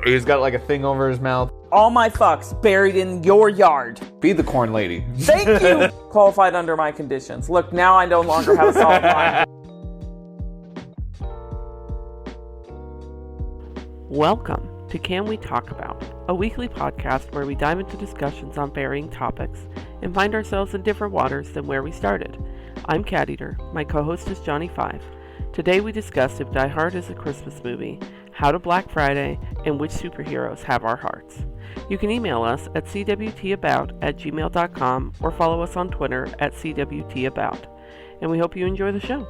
He's got like a thing over his mouth. All my fucks buried in your yard. Be the corn lady. Thank you! Qualified under my conditions. Look, now I no longer have a solid mind. Welcome to Can We Talk About, a weekly podcast where we dive into discussions on varying topics and find ourselves in different waters than where we started. I'm CatEaterr, my co-host is Johnny5. Today we discussed if Die Hard is a Christmas movie, how to Black Friday, and which superheroes have our hearts. You can email us at cwtabout@gmail.com or follow us on Twitter at cwtabout. And we hope you enjoy the show.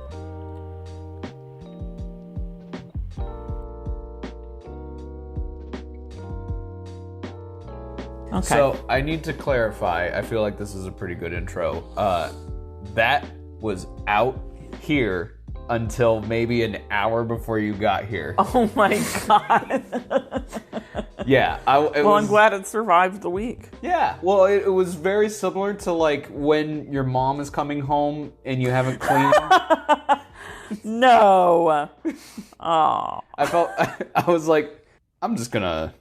Okay. So I need to clarify. I feel like this is a pretty good intro. That was out here until maybe an hour before you got here. Oh my god. Yeah. I'm glad it survived the week. Yeah. Well, it was very similar to like when your mom is coming home and you haven't cleaned. No. Oh. I was like, I'm just gonna,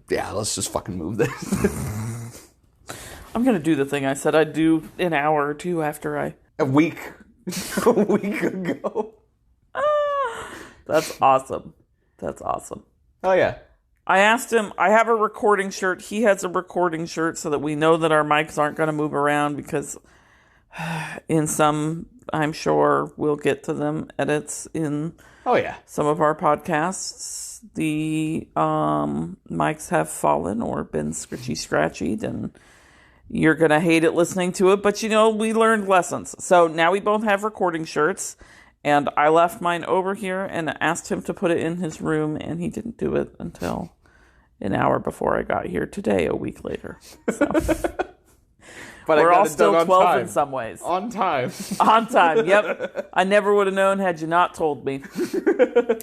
yeah, let's just fucking move this. I'm gonna do the thing I said I'd do an hour or two after A week ago. That's awesome. Oh, yeah. I asked him, I have a recording shirt. He has a recording shirt so that we know that our mics aren't going to move around because in some, I'm sure we'll get to them, edits in some of our podcasts. The mics have fallen or been scratchy, and you're going to hate it listening to it. But, we learned lessons. So now we both have recording shirts. And I left mine over here and asked him to put it in his room. And he didn't do it until an hour before I got here today, a week later. So. But we're all still 12 in some ways. On time. On time, yep. I never would have known had you not told me.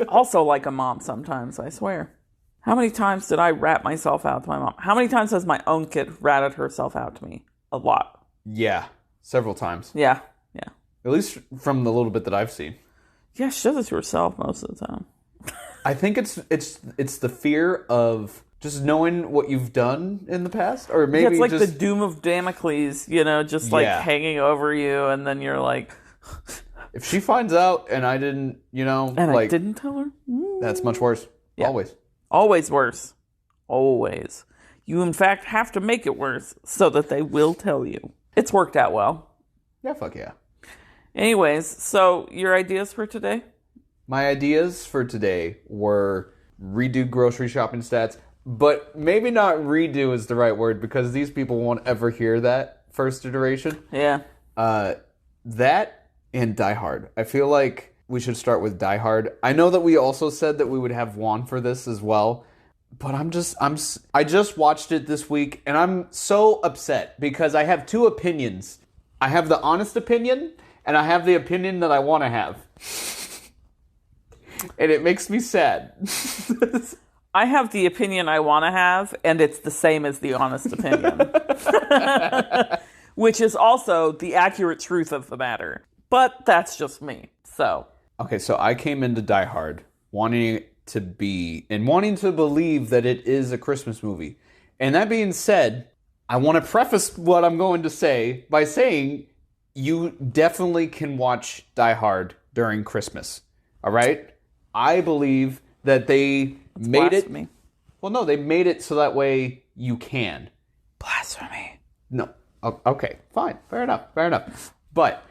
Also like a mom sometimes, I swear. How many times did I rat myself out to my mom? How many times has my own kid ratted herself out to me? A lot. Yeah, several times. Yeah. At least from the little bit that I've seen. Yeah, she does it to herself most of the time. I think it's the fear of just knowing what you've done in the past, or maybe it's like just the doom of Damocles, just like hanging over you, and then you're like, if she finds out and I didn't, and I didn't tell her, that's much worse. Yeah. Always worse. Always. You in fact have to make it worse so that they will tell you. It's worked out well. Yeah, fuck yeah. Anyways, so your ideas for today? My ideas for today were redo grocery shopping stats, but maybe not redo is the right word because these people won't ever hear that first iteration. Yeah. That and Die Hard. I feel like we should start with Die Hard. I know that we also said that we would have Juan for this as well, but I just watched it this week and I'm so upset because I have two opinions. I have the honest opinion and I have the opinion that I want to have. And it makes me sad. I have the opinion I want to have, and it's the same as the honest opinion. Which is also the accurate truth of the matter. But that's just me, so. Okay, so I came into Die Hard wanting it to be, and wanting to believe that it is a Christmas movie. And that being said, I want to preface what I'm going to say by saying you definitely can watch Die Hard during Christmas. All right? I believe that they made blasphemy. It. Well, no, they made it so that way you can. Blasphemy. No. Okay, fine. Fair enough. But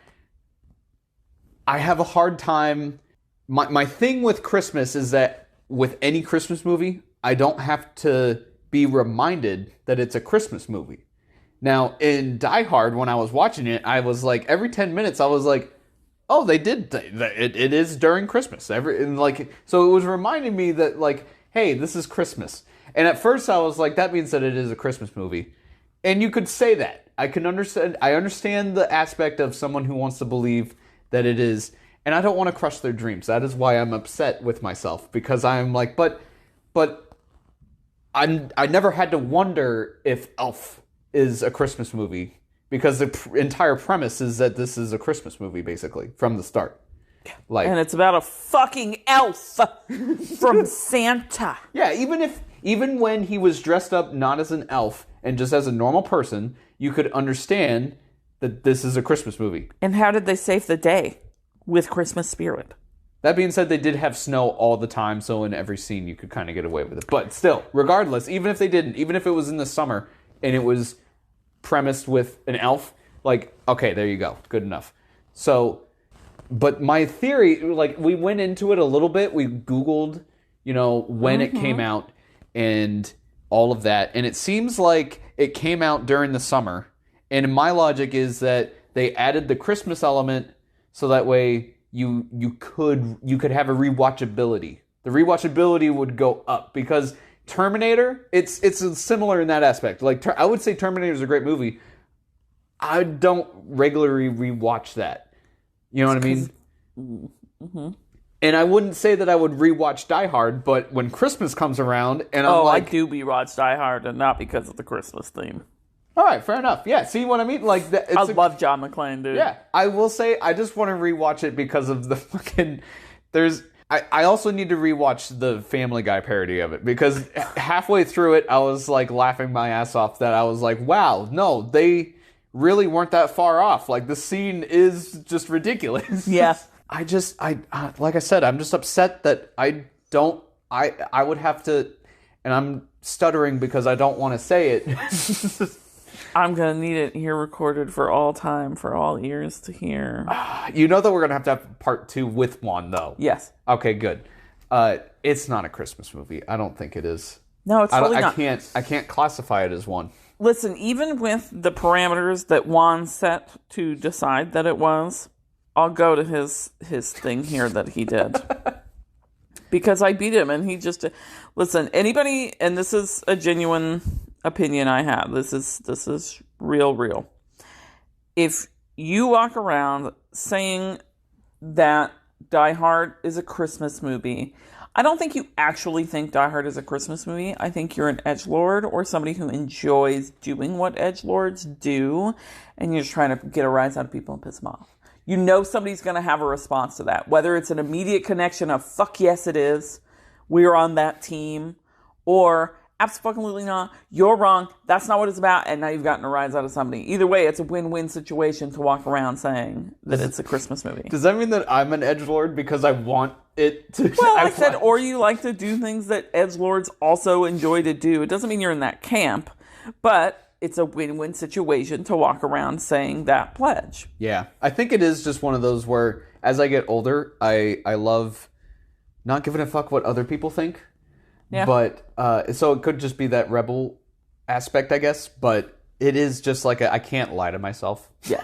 I have a hard time. My thing with Christmas is that with any Christmas movie, I don't have to be reminded that it's a Christmas movie. Now, in Die Hard, when I was watching it, I was like, every 10 minutes, I was like, oh, they did. It is during Christmas. So it was reminding me that, like, hey, this is Christmas. And at first, I was like, that means that it is a Christmas movie. And you could say that. I understand the aspect of someone who wants to believe that it is. And I don't want to crush their dreams. That is why I'm upset with myself. Because I'm like, but I never had to wonder if Elf is a Christmas movie because the entire premise is that this is a Christmas movie, basically, from the start. Like, and it's about a fucking elf from Santa. Yeah, even when he was dressed up not as an elf and just as a normal person, you could understand that this is a Christmas movie. And how did they save the day with Christmas spirit? That being said, they did have snow all the time, so in every scene you could kind of get away with it. But still, regardless, even if they didn't, even if it was in the summer and it was premised with an elf, like, okay, there you go. Good enough. So, but my theory, like, we went into it a little bit. We Googled, when it came out and all of that. And it seems like it came out during the summer. And my logic is that they added the Christmas element so that way you could have a rewatchability. The rewatchability would go up because Terminator, it's similar in that aspect. Like, I would say Terminator is a great movie. I don't regularly rewatch that. You know what I mean? Mm-hmm. And I wouldn't say that I would rewatch Die Hard, but when Christmas comes around, and I'm like, I do rewatch Die Hard, and not because of the Christmas theme. All right, fair enough. Yeah, see what I mean? Like, I love John McClane, dude. Yeah, I will say I just want to rewatch it because of the fucking. I also need to rewatch the Family Guy parody of it because halfway through it, I was like laughing my ass off that I was like, wow, no, they really weren't that far off. Like, the scene is just ridiculous. Yeah. I like I said, I'm just upset that I would have to, and I'm stuttering because I don't want to say it. I'm going to need it here recorded for all time, for all ears to hear. You know that we're going to have part 2 with Juan, though. Yes. Okay, good. It's not a Christmas movie. I don't think it is. No, it's totally not. I can't classify it as one. Listen, even with the parameters that Juan set to decide that it was, I'll go to his thing here that he did. Because I beat him, and he just... Listen, anybody... And this is a genuine opinion I have. This is real. If you walk around saying that Die Hard is a Christmas movie, I don't think you actually think Die Hard is a Christmas movie. I think you're an edgelord or somebody who enjoys doing what edgelords do, and you're just trying to get a rise out of people and piss them off. You know somebody's going to have a response to that, whether it's an immediate connection of, fuck yes it is, we're on that team, or absolutely not, you're wrong, that's not what it's about, and now you've gotten a rise out of somebody. Either way, it's a win-win situation to walk around saying that it's a Christmas movie. Does that mean that I'm an edgelord because I want it to... Well, I said, or you like to do things that edgelords also enjoy to do. It doesn't mean you're in that camp, but it's a win-win situation to walk around saying that pledge. Yeah, I think it is just one of those where, as I get older, I love not giving a fuck what other people think. Yeah. But, so it could just be that rebel aspect, I guess, but it is just like I can't lie to myself. Yeah.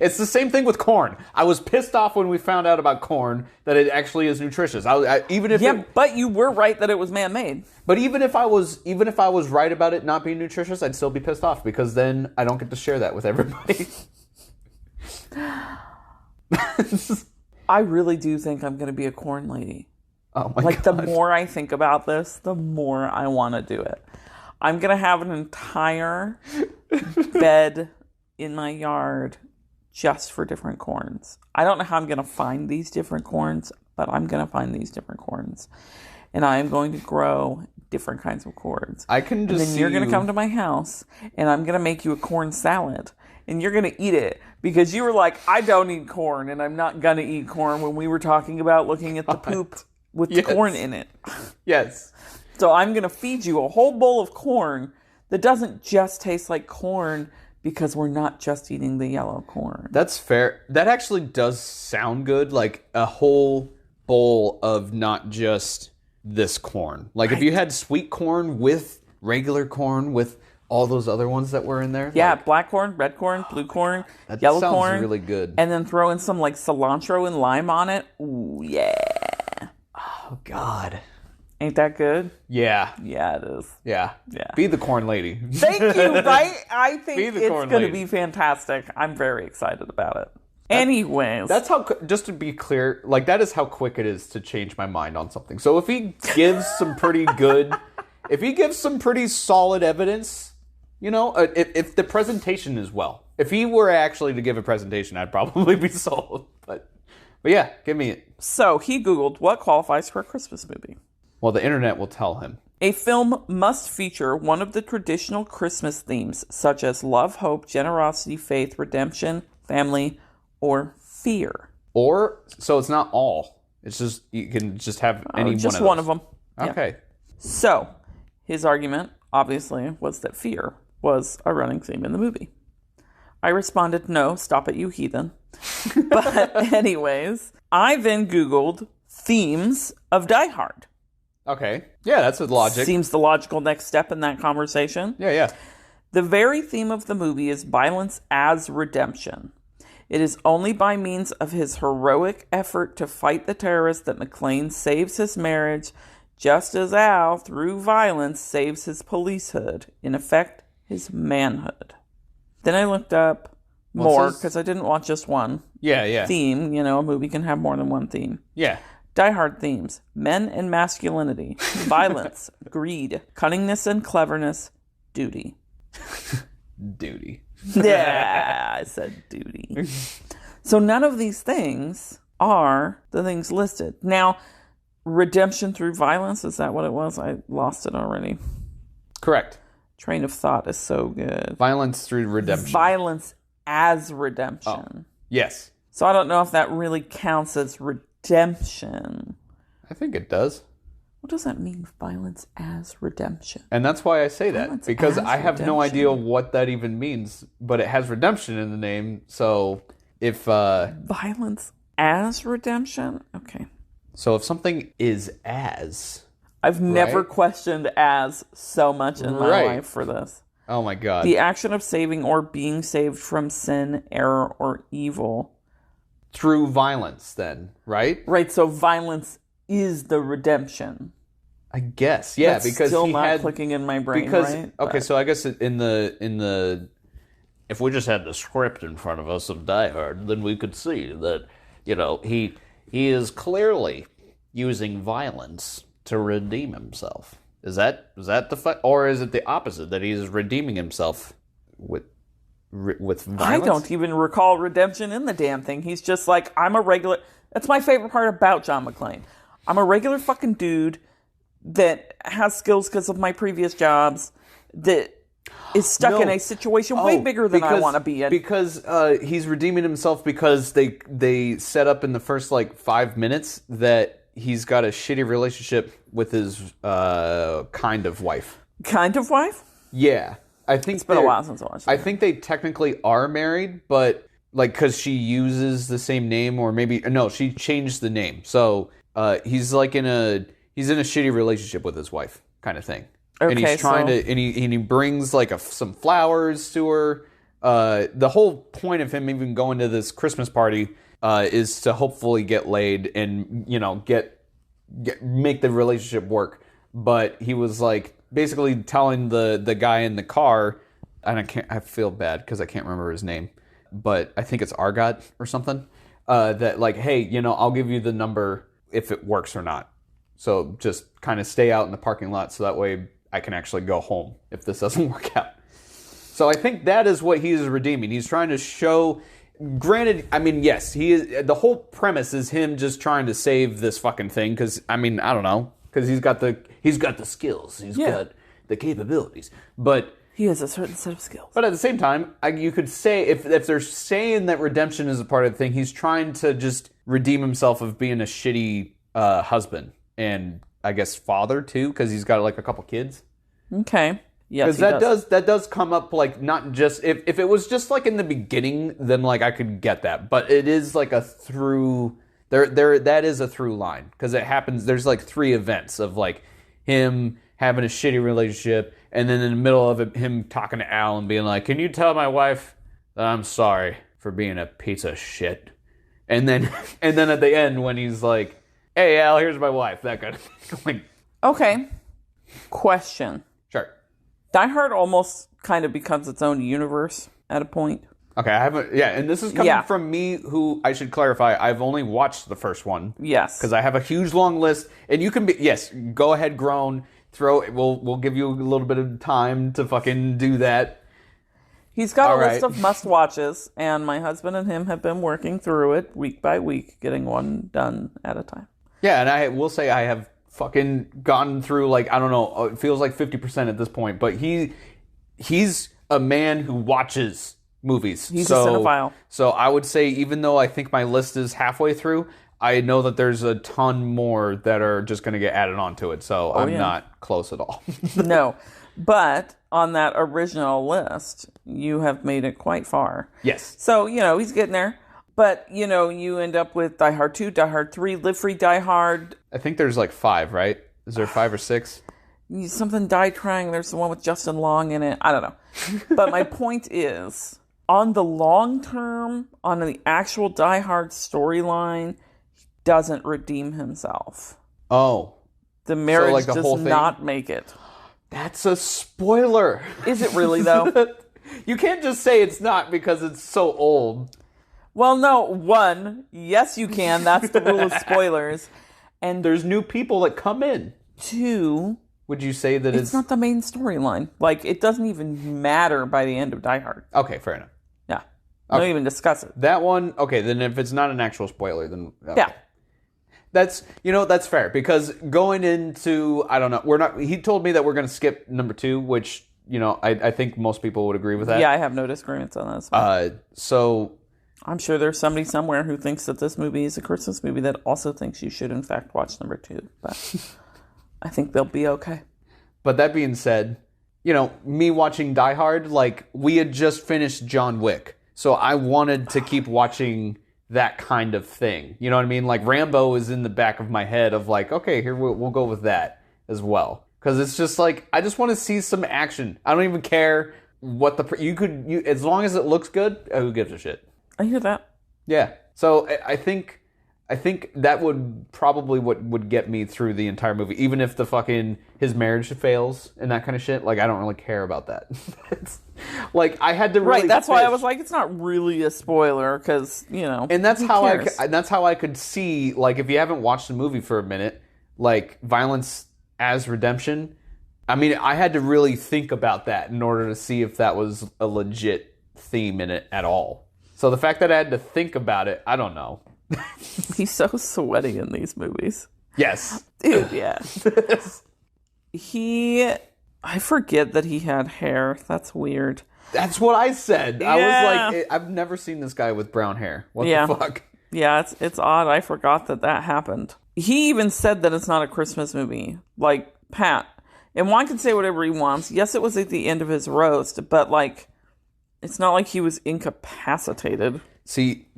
It's the same thing with corn. I was pissed off when we found out about corn that it actually is nutritious. But you were right that it was man-made. But even if I was right about it not being nutritious, I'd still be pissed off because then I don't get to share that with everybody. I really do think I'm going to be a corn lady. Oh my God. The more I think about this, the more I want to do it. I'm going to have an entire bed in my yard just for different corns. I don't know how I'm going to find these different corns, but I'm going to find these different corns. And I am going to grow different kinds of corns. I can just and then you're going to come to my house, and I'm going to make you a corn salad. And you're going to eat it because you were like, I don't eat corn, and I'm not going to eat corn when we were talking about looking at the poop with the corn in it. Yes. So I'm going to feed you a whole bowl of corn that doesn't just taste like corn because we're not just eating the yellow corn. That's fair. That actually does sound good, like a whole bowl of not just this corn. Like if you had sweet corn with regular corn with all those other ones that were in there. Yeah, black corn, red corn, blue corn, yellow corn. That sounds really good. And then throw in some like cilantro and lime on it. Ooh, yeah. Oh, God. Ain't that good? Yeah. Yeah, it is. Yeah. Yeah. Be the corn lady. Thank you, right? I think it's going to be fantastic. I'm very excited about it. Anyways. That's how, just to be clear, like that is how quick it is to change my mind on something. So if he gives some pretty good, if he gives some pretty solid evidence, you know, if the presentation is well, if he were actually to give a presentation, I'd probably be sold. But yeah, give me it. So he Googled what qualifies for a Christmas movie. Well, the internet will tell him. A film must feature one of the traditional Christmas themes, such as love, hope, generosity, faith, redemption, family, or fear. Or, so it's not all. It's just, you can just have any one of those. Just one of them. Okay. Yeah. So, his argument, obviously, was that fear was a running theme in the movie. I responded, no, stop it, you heathen. But anyways, I then Googled themes of Die Hard. Okay. Yeah, that's a logic. Seems the logical next step in that conversation. Yeah. The very theme of the movie is violence as redemption. It is only by means of his heroic effort to fight the terrorists that McClane saves his marriage, just as Al, through violence, saves his policehood. In effect, his manhood. Then I looked up more, because I didn't want just one theme. You know, a movie can have more than one theme. Yeah. Die Hard themes: men and masculinity, violence, greed, cunningness and cleverness, duty. Duty. Yeah, I said duty. So none of these things are the things listed. Now, redemption through violence, is that what it was? I lost it already. Correct. Train of thought is so good. Violence through redemption. Violence as redemption. Oh, yes. So I don't know if that really counts as redemption. I think it does. What does that mean, violence as redemption? And that's why I say that. Violence Because as I have no redemption. idea what that even means. But it has redemption in the name. So if Violence as redemption? Okay. so if something is as... I've never Right. questioned as so much in my Right. life for this. Oh my God. The action of saving or being saved from sin, error, or evil. Through violence then, right? Right, so violence is the redemption. I guess. Yeah, That's because still he not had... clicking in my brain, Because right? okay, But- so I guess in the if we just had the script in front of us of Die Hard, then we could see that he is clearly using violence to redeem himself. Is that the or is it the opposite, that he's redeeming himself with violence? I don't even recall redemption in the damn thing. He's just like, I'm a regular... That's my favorite part about John McClane. I'm a regular fucking dude that has skills because of my previous jobs, that is stuck in a situation way bigger than I want to be in. Because he's redeeming himself because they set up in the first 5 minutes that he's got a shitty relationship with his kind of wife. Kind of wife? Yeah. I think It's been a while since I watched it. I think they technically are married, but because she uses the same name, or maybe no, she changed the name. So he's in a shitty relationship with his wife, kind of thing. Okay, and he's trying to, and he brings some flowers to her. The whole point of him even going to this Christmas party is to hopefully get laid and make the relationship work. But he was basically telling the guy in the car, and I feel bad because I can't remember his name, but I think it's Argot or something. That hey, I'll give you the number if it works or not. So just kind of stay out in the parking lot so that way I can actually go home if this doesn't work out. So I think that is what he is redeeming. He's trying to show. Granted, I mean, yes, he is. The whole premise is him just trying to save this fucking thing. Because I mean, I don't know. Because he's got the skills. He's got the capabilities. But He has a certain set of skills. But at the same time, you could say, if they're saying that redemption is a part of the thing, he's trying to just redeem himself of being a shitty husband. And I guess father, too, because he's got a couple kids. Okay. Yes, Because that does come up, not just... If it was just, in the beginning, then, I could get that. But it is, a through... That is a through line. Because it happens... There's, 3 events of, him having a shitty relationship, and then in the middle of it, him talking to Al and being like, can you tell my wife that I'm sorry for being a piece of shit? And then at the end, when he's like, hey, Al, here's my wife. That kind of thing. Okay. Question. Sure. Die Hard almost kind of becomes its own universe at a point. Okay, I haven't... Yeah, and this is coming from me, who, I should clarify, I've only watched the first one. Yes. Because I have a huge, long list. And you can be... Yes, go ahead, groan. We'll give you a little bit of time to fucking do that. He's got All a list right. of must-watches, and my husband and him have been working through it week by week, getting one done at a time. Yeah, and I will say I have fucking gone through, like, I don't know, it feels like 50% at this point, but he's a man who watches movies. He's a cinephile. So I would say, even though I think my list is halfway through, I know that there's a ton more that are just going to get added onto it, so I'm not close at all. No, but on that original list, you have made it quite far. Yes. So, he's getting there. But, you end up with Die Hard 2, Die Hard 3, Live Free, Die Hard. I think there's like 5, right? Is there 5 or 6? Something Die Trying. There's the one with Justin Long in it. I don't know. But my point is, on the long term, on the actual Die Hard storyline, he doesn't redeem himself. Oh. The marriage like the does whole thing? not make it. That's a spoiler. Is it really, though? You can't just say it's not because it's so old. Well, no. 1, yes, you can. That's the rule of spoilers. And There's new people that come in. 2, Would you say that it's not the main storyline. Like, it doesn't even matter by the end of Die Hard. Okay, fair enough. Yeah. Don't even discuss it. That one, okay, then if it's not an actual spoiler, then... Okay. Yeah. That's fair, because going into, I don't know, he told me that we're going to skip number 2, which, I think most people would agree with that. Yeah, I have no disagreements on that as well. So... I'm sure there's somebody somewhere who thinks that this movie is a Christmas movie that also thinks you should, in fact, watch number 2. But I think they'll be okay. But that being said, me watching Die Hard, like, we had just finished John Wick. So I wanted to keep watching that kind of thing. You know what I mean? Like, Rambo is in the back of my head of like, okay, here we'll go with that as well. Because it's just like, I just want to see some action. I don't even care what as long as it looks good, who gives a shit? I hear that. Yeah. So I think that would probably what would get me through the entire movie, even if his marriage fails and that kind of shit. Like, I don't really care about that. It's, like, I had to really right. That's why I was like, it's not really a spoiler because And that's how I could see, like, if you haven't watched the movie for a minute, like, violence as redemption. I mean, I had to really think about that in order to see if that was a legit theme in it at all. So the fact that I had to think about it, I don't know. He's so sweaty in these movies. Yes. Dude, yeah. I forget that he had hair. That's weird. That's what I said. Yeah. I was like, I've never seen this guy with brown hair. What the fuck? Yeah, it's odd. I forgot that happened. He even said that it's not a Christmas movie. Like, Pat. And one can say whatever he wants. Yes, it was at the end of his roast, but, like, it's not like he was incapacitated. See,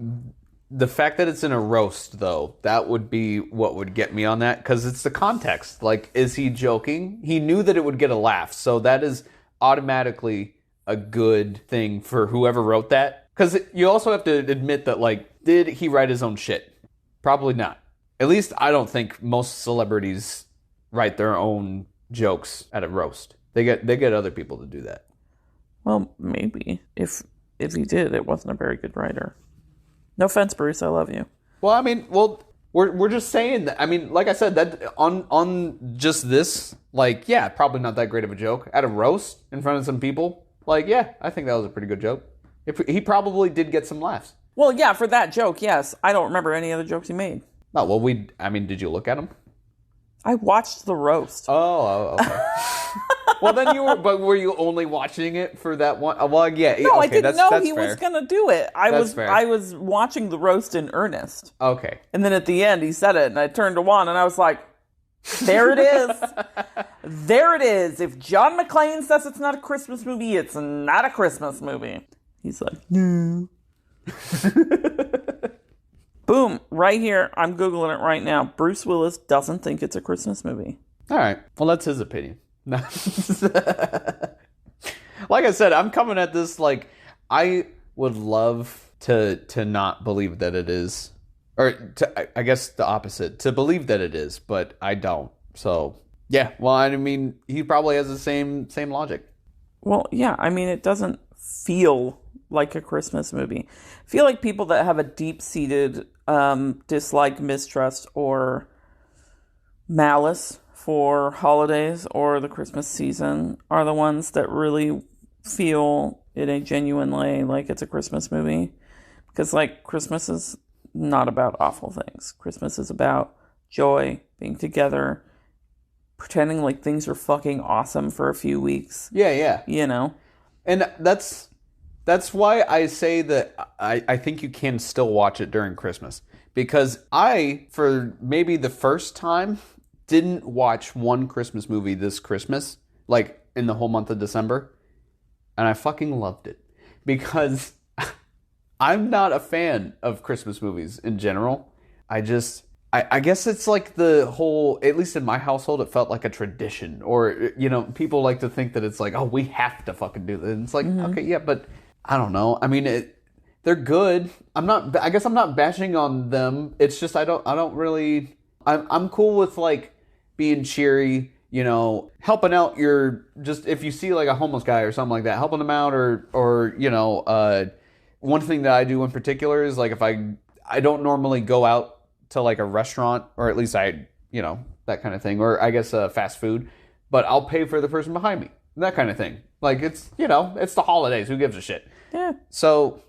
the fact that it's in a roast, though, that would be what would get me on that, because it's the context. Like, is he joking? He knew that it would get a laugh, so that is automatically a good thing for whoever wrote that. Because you also have to admit that, like, did he write his own shit? Probably not. At least I don't think most celebrities write their own jokes at a roast. They get other people to do that. Well, maybe. If he did, it wasn't a very good writer. No offense, Bruce. I love you. Well, I mean, we're just saying that. I mean, like I said, that on just this, like, yeah, probably not that great of a joke. At a roast in front of some people, like, yeah, I think that was a pretty good joke. He probably did get some laughs. Well, yeah, for that joke, yes. I don't remember any other jokes he made. Oh, well, did you look at them? I watched the roast. Oh, okay. Well, then were you only watching it for that one? Well, yeah. No, okay, I didn't know he fair. was going to do it. Fair. I was watching the roast in earnest. Okay. And then at the end, he said it, and I turned to Juan, and I was like, there it is. There it is. If John McClane says it's not a Christmas movie, it's not a Christmas movie. He's like, no. Boom, right here. I'm Googling it right now. Bruce Willis doesn't think it's a Christmas movie. All right. Well, that's his opinion. Like I said, I'm coming at this like I would love to not believe that it is. Or I guess the opposite. To believe that it is, but I don't. So, yeah. Well, I mean, he probably has the same logic. Well, yeah. I mean, it doesn't feel like a Christmas movie. I feel like people that have a deep-seated dislike, mistrust, or malice for holidays or the Christmas season are the ones that really feel in a genuine way, like it's a Christmas movie. Because, like, Christmas is not about awful things. Christmas is about joy, being together, pretending like things are fucking awesome for a few weeks. Yeah. You know? And that's why I say that I think you can still watch it during Christmas. Because I, for maybe the first time, didn't watch one Christmas movie this Christmas, like in the whole month of December. And I fucking loved it. Because I'm not a fan of Christmas movies in general. I guess it's like the whole, at least in my household, it felt like a tradition. Or, you know, people like to think that it's like, oh, we have to fucking do this. And it's like, okay, yeah, but I don't know. I mean, they're good. I guess I'm not bashing on them. It's just I don't really. I'm cool with like being cheery. You know, helping out just if you see like a homeless guy or something like that, helping them out or you know, one thing that I do in particular is like if I don't normally go out to like a restaurant, or at least you know, that kind of thing, or I guess fast food, but I'll pay for the person behind me, that kind of thing. Like it's, you know, it's the holidays, who gives a shit? Yeah. So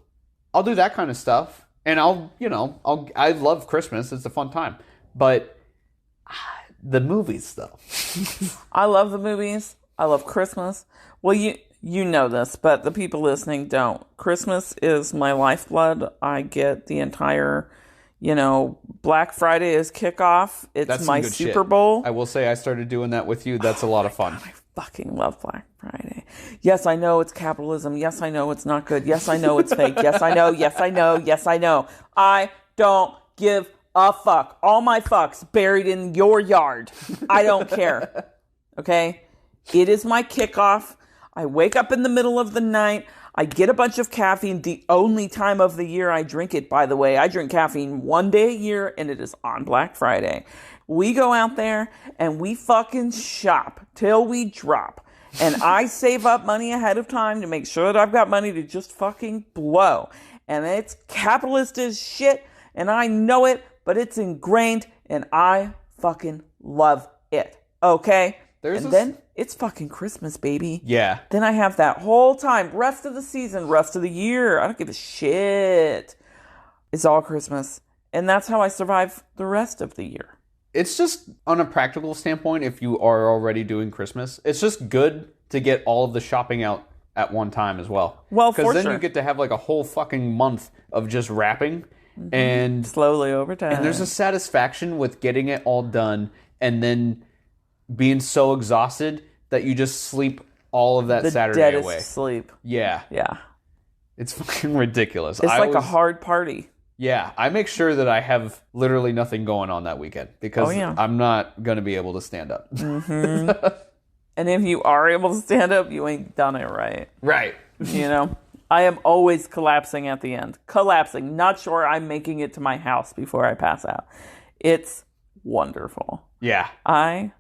I'll do that kind of stuff, and I love Christmas. It's a fun time, but the movies though. I love the movies. I love Christmas. Well, you know this, but the people listening don't. Christmas is my lifeblood. I get the entire, you know, Black Friday is kickoff. It's my Super Bowl. I will say I started doing that with you. That's a lot of fun. God, I fucking love Black Friday. Yes, I know it's capitalism. Yes, I know it's not good. Yes, I know it's fake. Yes, I know. Yes, I know. Yes, I know. I don't give a fuck. All my fucks buried in your yard. I don't care. Okay? It is my kickoff. I wake up in the middle of the night. I get a bunch of caffeine. The only time of the year I drink it, by the way. I drink caffeine one day a year, and it is on Black Friday. We go out there, and we fucking shop till we drop. And I save up money ahead of time to make sure that I've got money to just fucking blow. And it's capitalist as shit, and I know it, but it's ingrained, and I fucking love it. Okay? Then it's fucking Christmas, baby. Yeah. Then I have that whole time, rest of the season, rest of the year. I don't give a shit. It's all Christmas. And that's how I survive the rest of the year. It's just, on a practical standpoint, if you are already doing Christmas, it's just good to get all of the shopping out at one time as well. Well, for sure. Because then you get to have like a whole fucking month of just wrapping. Mm-hmm. And slowly over time. And there's a satisfaction with getting it all done and then being so exhausted that you just sleep all of that Saturday away. Deadest sleep. Yeah. Yeah. It's fucking ridiculous. It's like a hard party. Yeah. I make sure that I have literally nothing going on that weekend because I'm not going to be able to stand up. Mm-hmm. And if you are able to stand up, you ain't done it right. Right. You know? I am always collapsing at the end. Collapsing. Not sure I'm making it to my house before I pass out. It's wonderful. Yeah. I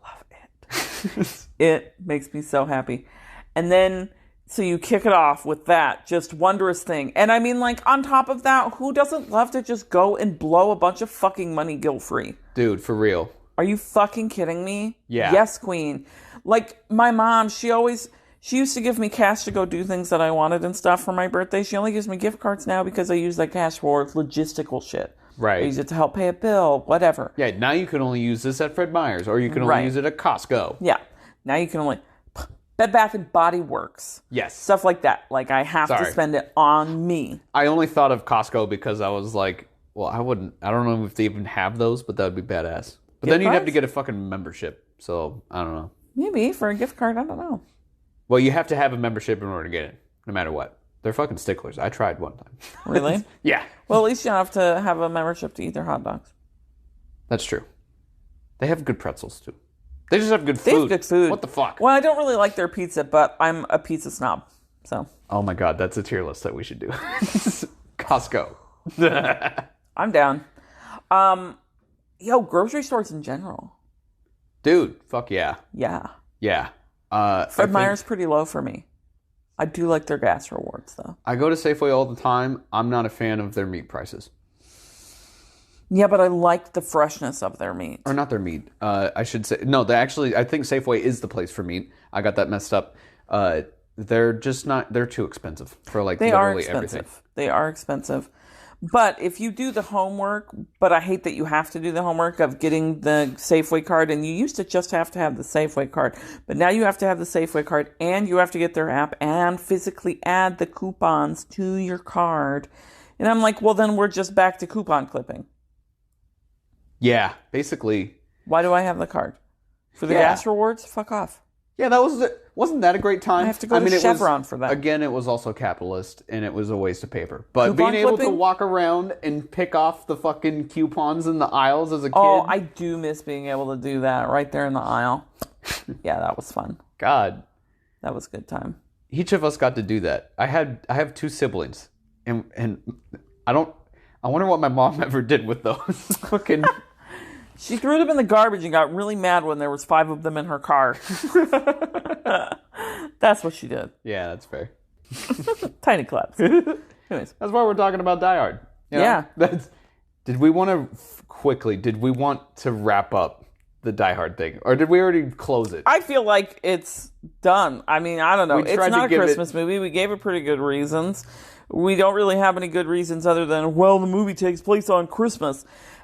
love it. It makes me so happy. And then, so you kick it off with that just wondrous thing. And I mean, like, on top of that, who doesn't love to just go and blow a bunch of fucking money guilt-free? Dude, for real. Are you fucking kidding me? Yeah. Yes, queen. Like, my mom, she used to give me cash to go do things that I wanted and stuff for my birthday. She only gives me gift cards now because I use that cash for logistical shit. Right. I use it to help pay a bill, whatever. Yeah, now you can only use this at Fred Meyer's, or you can only use it at Costco. Yeah. Now you can only... Bed Bath & Body Works. Yes. Stuff like that. Like, I have to spend it on me. I only thought of Costco because I was like, well, I don't know if they even have those, but that would be badass. But then you'd have to get a fucking membership, so I don't know. Maybe, for a gift card, I don't know. Well, you have to have a membership in order to get it, no matter what. They're fucking sticklers. I tried one time. Really? Yeah. Well, at least you don't have to have a membership to eat their hot dogs. That's true. They have good pretzels, too. They just have good food. They have good food. What the fuck? Well, I don't really like their pizza, but I'm a pizza snob, so. Oh my god, that's a tier list that we should do. Costco. I'm down. Grocery stores in general. Dude, fuck yeah. Yeah. Yeah. Fred Meyer's pretty low for me. I do like their gas rewards, though. I go to Safeway all the time. I'm not a fan of their meat prices. Yeah, but I like the freshness of their meat. Or not their meat. I should say. No, I think Safeway is the place for meat. I got that messed up. they're just not. They're too expensive for like They are literally expensive. everything. They are expensive. But if you do the homework, but I hate that you have to do the homework of getting the Safeway card, and you used to just have to have the Safeway card, but now you have to have the Safeway card, and you have to get their app and physically add the coupons to your card. And I'm like, well, then we're just back to coupon clipping. Yeah, basically. Why do I have the card? For the gas rewards? Fuck off. Yeah, wasn't that a great time? I have to go to Chevron for that. Again, it was also capitalist, and it was a waste of paper. But Coupon being able clipping? to walk around and pick off the fucking coupons in the aisles as a kid. Oh, I do miss being able to do that right there in the aisle. Yeah, that was fun. God. That was a good time. Each of us got to do that. I have 2 siblings, and I wonder what my mom ever did with those fucking... She threw them in the garbage and got really mad when there was 5 of them in her car. That's what she did. Yeah, that's fair. Tiny claps. Anyways. That's why we're talking about Die Hard. You know? Yeah. Did we want to wrap up the Die Hard thing? Or did we already close it? I feel like it's done. I mean, I don't know. We It's tried to not a give Christmas movie. We gave it pretty good reasons. We don't really have any good reasons other than, well, the movie takes place on Christmas.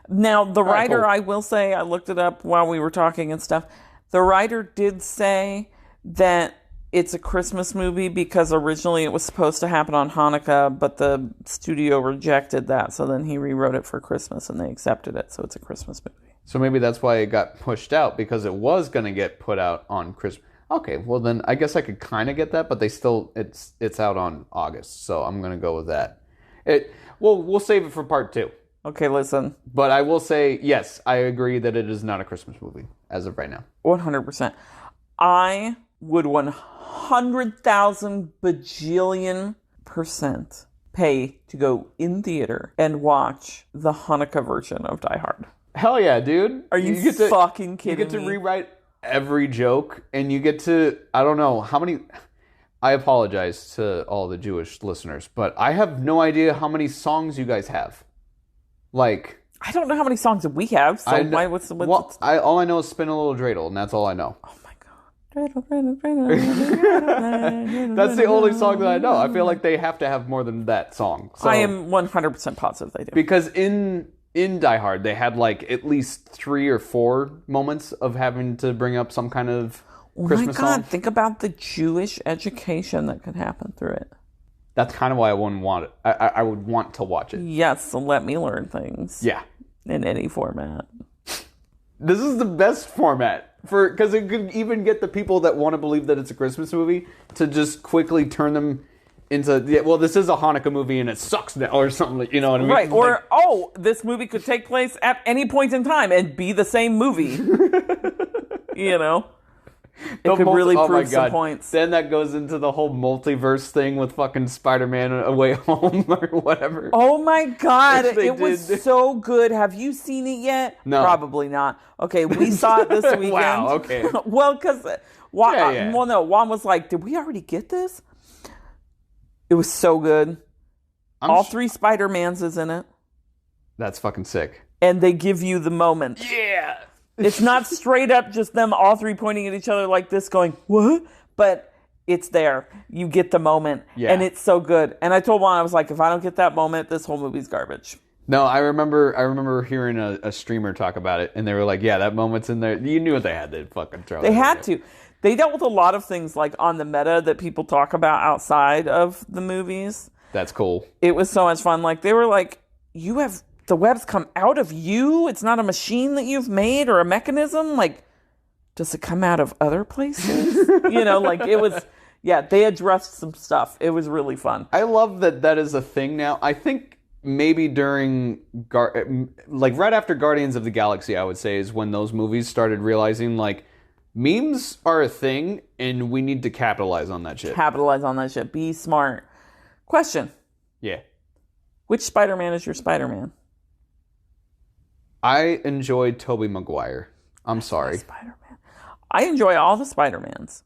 Now, the writer, cool. I will say, I looked it up while we were talking and stuff. The writer did say that it's a Christmas movie because originally it was supposed to happen on Hanukkah, but the studio rejected that. So then he rewrote it for Christmas and they accepted it. So it's a Christmas movie. So maybe that's why it got pushed out, because it was going to get put out on Christmas. Okay, well then I guess I could kind of get that, but it's out on August, so I'm going to go with that. We'll save it for part 2. Okay, listen. But I will say, yes, I agree that it is not a Christmas movie as of right now. 100%. I would 100,000 bajillion% pay to go in theater and watch the Hanukkah version of Die Hard. Hell yeah, dude. Are you fucking kidding me? You get to rewrite every joke, and you get to, I don't know, how many... I apologize to all the Jewish listeners, but I have no idea how many songs you guys have. Like... I don't know how many songs that we have, so all I know is Spin a Little Dreidel, and that's all I know. Oh my god. That's the only song that I know. I feel like they have to have more than that song. So, I am 100% positive they do. Because in Die Hard, they had like at least 3 or 4 moments of having to bring up some kind of Christmas song. Oh my god, think about the Jewish education that could happen through it. That's kind of why I wouldn't want it. I would want to watch it. Yes, so let me learn things. Yeah. In any format. This is the best format because it could even get the people that want to believe that it's a Christmas movie to just quickly turn them into, this is a Hanukkah movie and it sucks now or something, you know what I mean? Right, or, this movie could take place at any point in time and be the same movie. You know? It could really prove some points. Then that goes into the whole multiverse thing with fucking Spider-Man Away Home or whatever. Oh my god, it was so good. Have you seen it yet? No. Probably not. Okay, we saw it this weekend. Wow, okay. Well, because Juan was like, did we already get this? It was so good. All 3 Spider-Mans is in it. That's fucking sick. And they give you the moment. Yeah! It's not straight up just them all 3 pointing at each other like this going, what? But it's there. You get the moment. Yeah. And it's so good. And I told Juan, I was like, if I don't get that moment, this whole movie's garbage. No, I remember hearing a streamer talk about it, and they were like, yeah, that moment's in there. You knew what they had to fucking throw. They had to. They dealt with a lot of things like on the meta that people talk about outside of the movies. That's cool. It was so much fun. Like, they were like, the webs come out of you? It's not a machine that you've made or a mechanism? Like, does it come out of other places? It was, they addressed some stuff. It was really fun. I love that is a thing now. I think maybe during, right after Guardians of the Galaxy, I would say, is when those movies started realizing, like, memes are a thing, and we need to capitalize on that shit. Be smart. Question. Yeah. Which Spider-Man is your Spider-Man? I enjoyed Tobey Maguire. I'm sorry. Spider-Man. I enjoy all the Spider-Mans,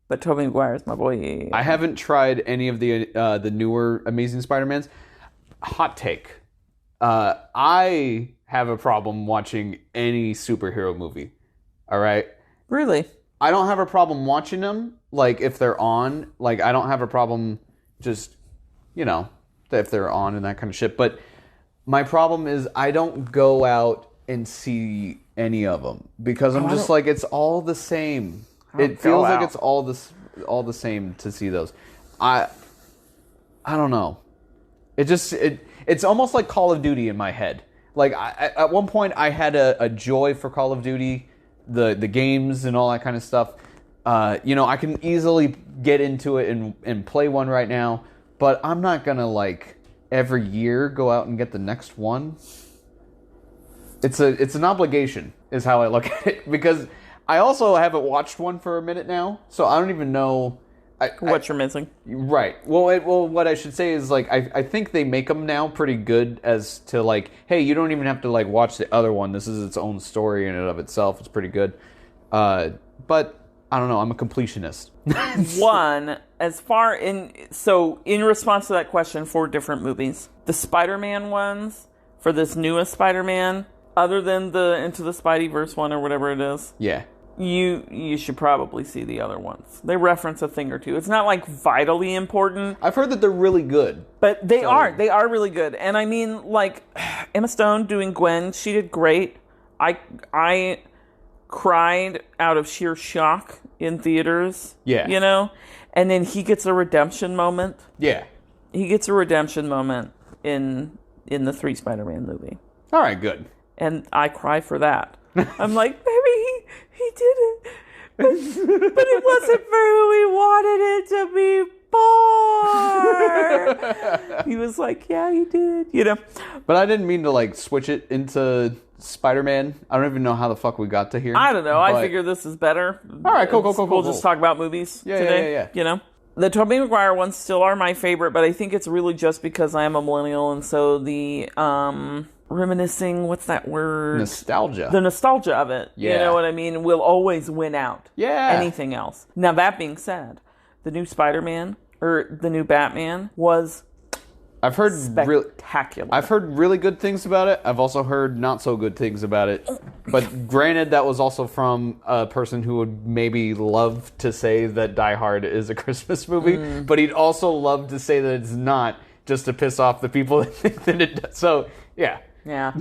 but Tobey Maguire is my boy. I haven't tried any of the newer Amazing Spider-Mans. Hot take. I have a problem watching any superhero movie. All right? Really? I don't have a problem watching them, like, if they're on. Like, I don't have a problem just, if they're on and that kind of shit. But my problem is I don't go out and see any of them because I'm just like, it's all the same. It feels like it's all the same to see those. I don't know. It's almost like Call of Duty in my head. Like, at one point, I had a joy for Call of Duty, the games and all that kind of stuff. I can easily get into it and play one right now, but I'm not gonna, like, every year go out and get the next one. It's an obligation, is how I look at it, because I also haven't watched one for a minute now, so I don't even know what you're missing. Right. Well, what I should say is, like, I think they make them now pretty good as to, like, hey, you don't even have to, like, watch the other one. This is its own story in and of itself. It's pretty good. But I don't know. I'm a completionist. In response to that question, 4 different movies. The Spider-Man ones, for this newest Spider-Man, other than the Into the Spideyverse one or whatever it is. Yeah. You should probably see the other ones. They reference a thing or two. It's not, like, vitally important. I've heard that they're really good. But they are. They are really good. And I mean, like, Emma Stone doing Gwen, she did great. I cried out of sheer shock in theaters. Yeah. And then he gets a redemption moment. Yeah. He gets a redemption moment in the 3 Spider-Man movie. All right, good. And I cry for that. I'm like, maybe he did it, but it wasn't for who he wanted it to be for. He was like, yeah, he did, But I didn't mean to, like, switch it into Spider-Man. I don't even know how the fuck we got to here. I don't know. I figure this is better. All right, cool. We'll just talk about movies today. Yeah. The Tobey Maguire ones still are my favorite, but I think it's really just because I am a millennial, and so the reminiscing, what's that word? Nostalgia. The nostalgia of it. Yeah. You know what I mean? Will always win out. Yeah. Anything else. Now, that being said, the new Spider-Man, or the new Batman, was I've heard spectacular. I've heard really good things about it. I've also heard not so good things about it. But granted, that was also from a person who would maybe love to say that Die Hard is a Christmas movie, but he'd also love to say that it's not, just to piss off the people that think that it does. So, yeah. Yeah.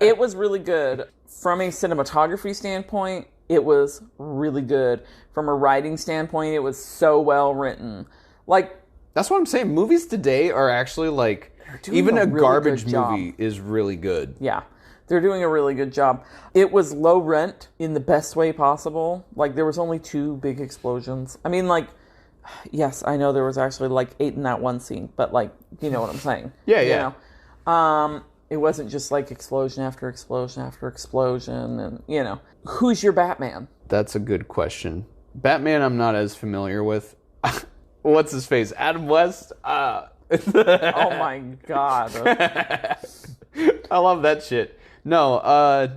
It was really good. From a cinematography standpoint, it was really good. From a writing standpoint, it was so well written. Like, that's what I'm saying. Movies today are actually, like, even a garbage movie is really good. Yeah. They're doing a really good job. It was low rent in the best way possible. Like, there was only 2 big explosions. I mean, like, yes, I know there was actually, like, 8 in that one scene, but, like, you know what I'm saying. Yeah. It wasn't just, like, explosion after explosion after explosion, and, Who's your Batman? That's a good question. Batman I'm not as familiar with. What's his face? Adam West? Oh my God. I love that shit. No, I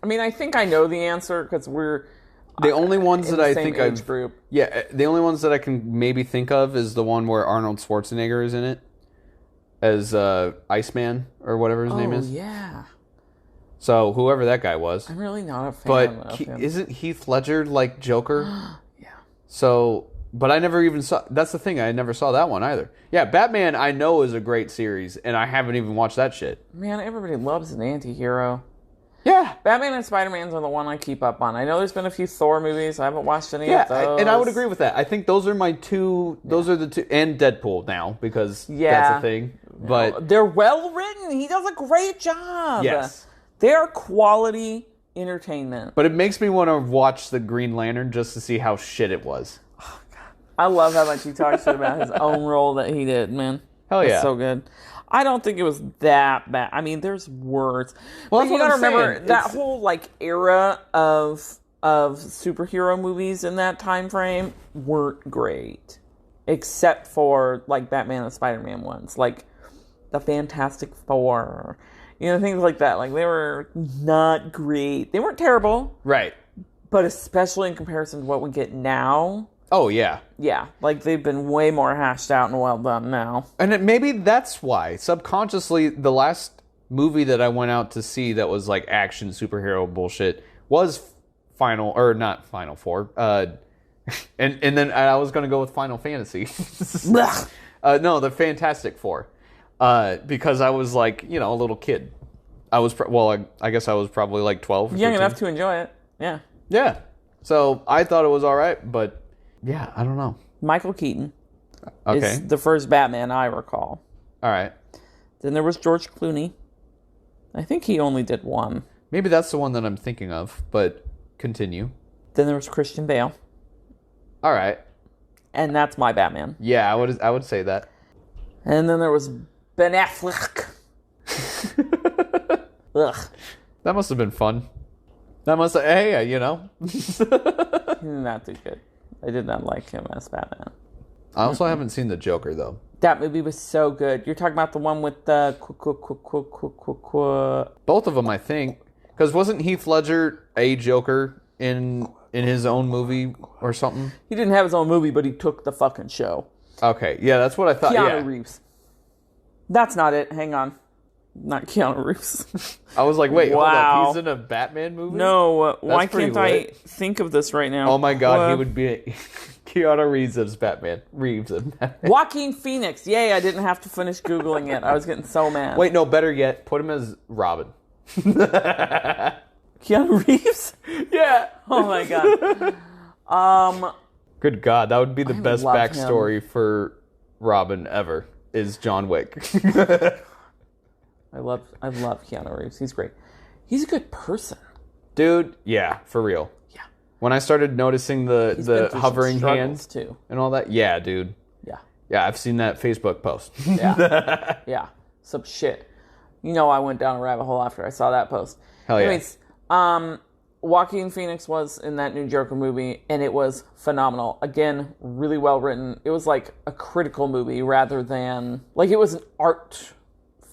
mean, I think I know the answer because we're the only ones that I think age group. Yeah, the only ones that I can maybe think of is the one where Arnold Schwarzenegger is in it as Iceman or whatever his name is. Oh yeah. So whoever that guy was. I'm really not a fan. But isn't Heath Ledger like Joker? Yeah. So, but I never even saw. That's the thing. I never saw that one either. Yeah, Batman I know is a great series, and I haven't even watched that shit. Man, everybody loves an anti-hero. Yeah. Batman and Spider-Man's are the one I keep up on. I know there's been a few Thor movies. I haven't watched any of those. And I would agree with that. I think those are my two. Those are the two, and Deadpool now because that's a thing. But they're well written. He does a great job. Yes. They're quality entertainment. But it makes me want to watch the Green Lantern just to see how shit it was. Oh, God. I love how much he talks shit about his own role that he did, man. Hell yeah. It's so good. I don't think it was that bad. I mean, there's words. Well, but you gotta remember, that whole, like, era of superhero movies in that time frame weren't great. Except for, like, Batman and Spider-Man ones. Like, the Fantastic Four. You know, things like that. Like, they were not great. They weren't terrible. Right. But especially in comparison to what we get now. Oh, yeah. Yeah. Like, they've been way more hashed out and well done now. And maybe that's why. Subconsciously, the last movie that I went out to see that was, like, action superhero bullshit was Final, or not Final Four. And then I was going to go with Final Fantasy. No, the Fantastic Four. Because I was like, you know, a little kid. I was, I guess I was probably like 12 or Young 13. enough to enjoy it. Yeah. Yeah. So I thought it was all right, but yeah, I don't know. Michael Keaton Okay. is the first Batman I recall. All right. Then there was George Clooney. I think he only did one. Maybe that's the one that I'm thinking of, but continue. Then there was Christian Bale. All right. And that's my Batman. Yeah, I would say that. And then there was Ben Affleck. Ugh. That must have been fun. That must have, hey, you know. He did not do good. I did not like him as Batman. I also haven't seen The Joker, though. That movie was so good. You're talking about the one with the... Both of them, I think. Because wasn't Heath Ledger a Joker in his own movie or something? He didn't have his own movie, but he took the fucking show. Okay, yeah, that's what I thought. Keanu Reeves. That's not it. Hang on. Not Keanu Reeves. I was like, wait, Wow. hold up. He's in a Batman movie? No, why pretty can't I lit. think of this right now? Oh my god, he would be Keanu Reeves as Batman. Joaquin Phoenix. Yay, I didn't have to finish Googling it. I was getting so mad. Wait, no, better yet, put him as Robin. Keanu Reeves? Yeah. Oh my god. Good god, that would be the best love backstory for Robin ever, is John Wick. I love Keanu Reeves. He's great. He's a good person. Dude, yeah, for real. Yeah. When I started noticing the He's been through some hovering struggles, hands too. and all that, yeah, dude. Yeah. Yeah, I've seen that Facebook post. Yeah. Yeah. Some shit. You know, I went down a rabbit hole after I saw that post. Hell yeah. Anyways, Joaquin Phoenix was in that new Joker movie, and it was phenomenal. Again, really well written. It was like a critical movie rather than... Like, it was an art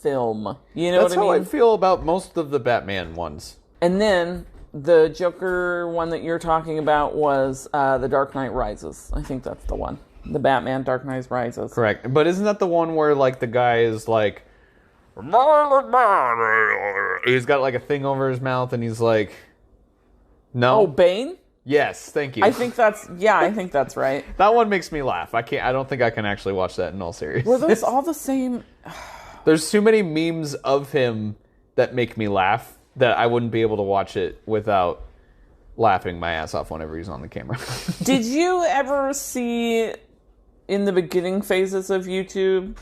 film. You know That's what I mean? how I feel about most of the Batman ones. And then the Joker one that you're talking about was The Dark Knight Rises. I think that's the one. The Batman Dark Knight Rises. Correct. But isn't that the one where, like, the guy is like... He's got, like, a thing over his mouth, and he's like... No? Oh, Bane? Yes, thank you. I think that's right. That one makes me laugh. I don't think I can actually watch that in all seriousness. Were those all the same? There's too many memes of him that make me laugh that I wouldn't be able to watch it without laughing my ass off whenever he's on the camera. Did you ever see, in the beginning phases of YouTube,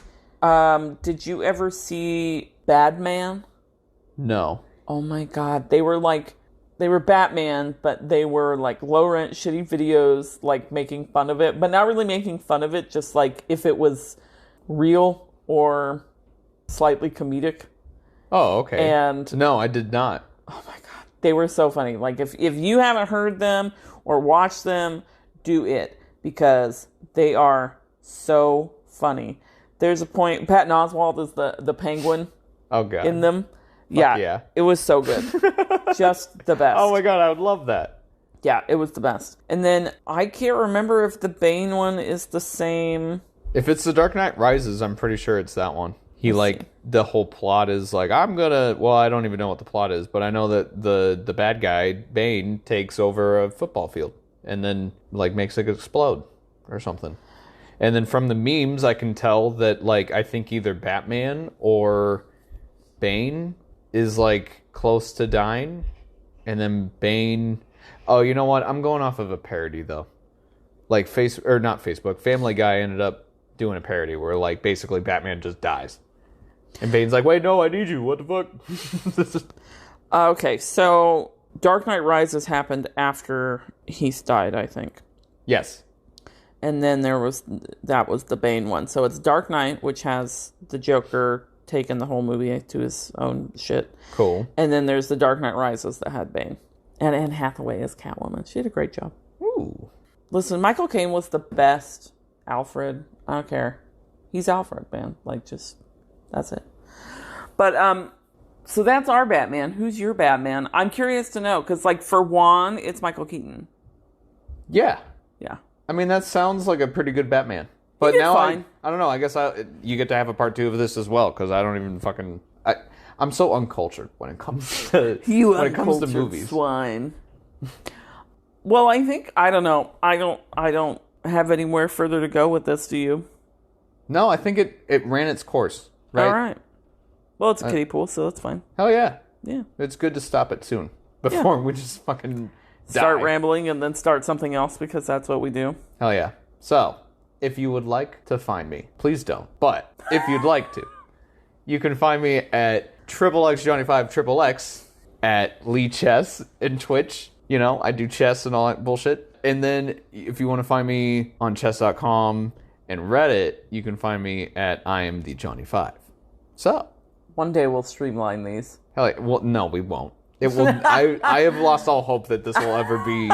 did you ever see Badman? No. Oh my god. They were Batman, but they were like low rent, shitty videos, like making fun of it, but not really making fun of it, just like if it was real or slightly comedic. Oh, okay. And no, I did not. oh my god, they were so funny. Like if you haven't heard them or watched them, do it, because they are so funny. There's a point, Patton Oswalt is the penguin Oh god. in them. Yeah, it was so good. Just the best. Oh my god, I would love that. Yeah, it was the best. And then I can't remember if the Bane one is the same. If it's The Dark Knight Rises, I'm pretty sure it's that one. The whole plot is like, I don't even know what the plot is, but I know that the bad guy, Bane, takes over a football field and then, like, makes it explode or something. And then from the memes, I can tell that, like, I think either Batman or Bane is, like, close to dying. And then Bane... Oh, you know what? I'm going off of a parody, though. Like, not Facebook. Family Guy ended up doing a parody where, like, basically Batman just dies. And Bane's like, wait, no, I need you. What the fuck? Okay, so Dark Knight Rises happened after he's died, I think. Yes. And then that was the Bane one. So it's Dark Knight, which has the Joker taking the whole movie to his own shit. Cool. And then there's the Dark Knight Rises that had Bane. And Anne Hathaway as Catwoman. She did a great job. Ooh. Listen, Michael Caine was the best Alfred. I don't care. He's Alfred, man. Like, just, that's it. But, so that's our Batman. Who's your Batman? I'm curious to know, because, like, for Juan, it's Michael Keaton. Yeah. Yeah. I mean, that sounds like a pretty good Batman. But now I don't know. I guess you get to have a part 2 of this as well, because I don't even fucking... I'm so uncultured when it comes to movies. Swine. Well, I think, I don't know. I don't have anywhere further to go with this, do you? No, I think it ran its course, right? All right. Well, it's a kiddie pool, so that's fine. Hell yeah. Yeah. It's good to stop it soon before we just fucking start die. rambling and then start something else because that's what we do. Hell yeah. So, if you would like to find me, please don't. But if you'd like to, you can find me at XXX Johnny5 at Lee Chess in Twitch. You know, I do chess and all that bullshit. And then if you want to find me on chess.com and Reddit, you can find me at I am the Johnny5. So, one day we'll streamline these. hell yeah. Well, no, we won't. It will. I have lost all hope that this will ever be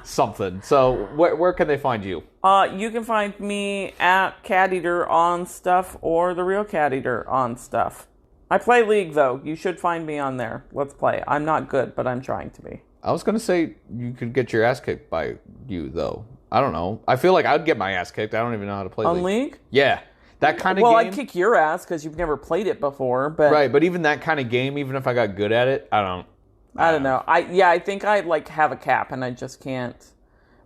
something. So where can they find you? You can find me at CatEaterr on stuff or the real CatEaterr on stuff. I play League though. You should find me on there. Let's play. I'm not good, but I'm trying to be. I was gonna say you could get your ass kicked by you though. I don't know. I feel like I'd get my ass kicked. I don't even know how to play on League. Yeah, that kind of game. Well, I'd kick your ass because you've never played it before. But right, but even that kind of game, even if I got good at it, I don't know. I think I have a cap and I just can't.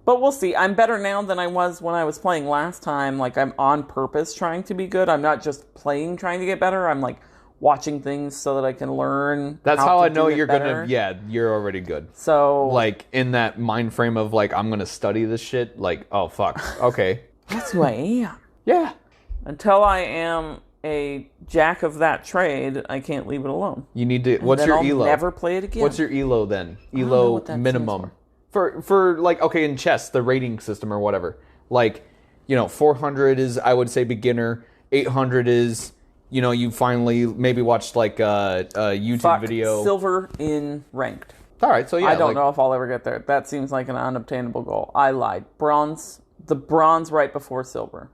But we'll see. I'm better now than I was when I was playing last time. Like, I'm on purpose trying to be good. I'm not just playing trying to get better. I'm like watching things so that I can learn. That's how I know you're better. gonna. Yeah, you're already good. So like in that mind frame of like I'm gonna study this shit. Like, oh fuck, okay. That's who I am. Yeah. Until I am a jack of that trade, I can't leave it alone. You need to. What's your elo? Never play it again. What's your elo then? Elo minimum for like okay in chess the rating system or whatever. Like 400 is I would say beginner. 800 is you finally maybe watched like a YouTube video. Silver in ranked. All right, so yeah. I don't know if I'll ever get there. That seems like an unobtainable goal. I lied. Bronze. The bronze right before silver.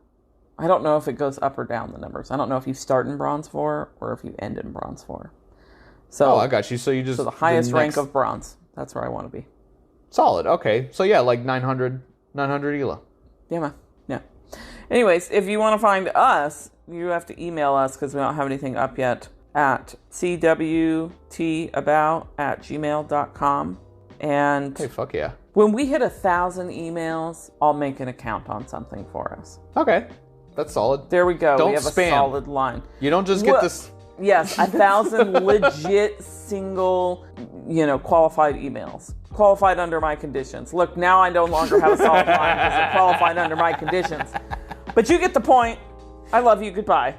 I don't know if it goes up or down the numbers. I don't know if you start in bronze 4 or if you end in bronze 4. So I got you. So you just the highest rank of bronze. That's where I want to be. Solid. Okay. So yeah, like 900 elo. Yeah, man. Yeah. Anyways, if you want to find us, you have to email us because we don't have anything up yet at cwtabout@gmail.com. And hey, fuck yeah. When we hit 1,000 emails, I'll make an account on something for us. Okay. That's solid. There we go. Don't we have spam. A solid line. You don't just get this. Yes, 1,000 legit single, qualified emails. Qualified under my conditions. Look, now I no longer have a solid line because they're qualified under my conditions. But you get the point. I love you. Goodbye.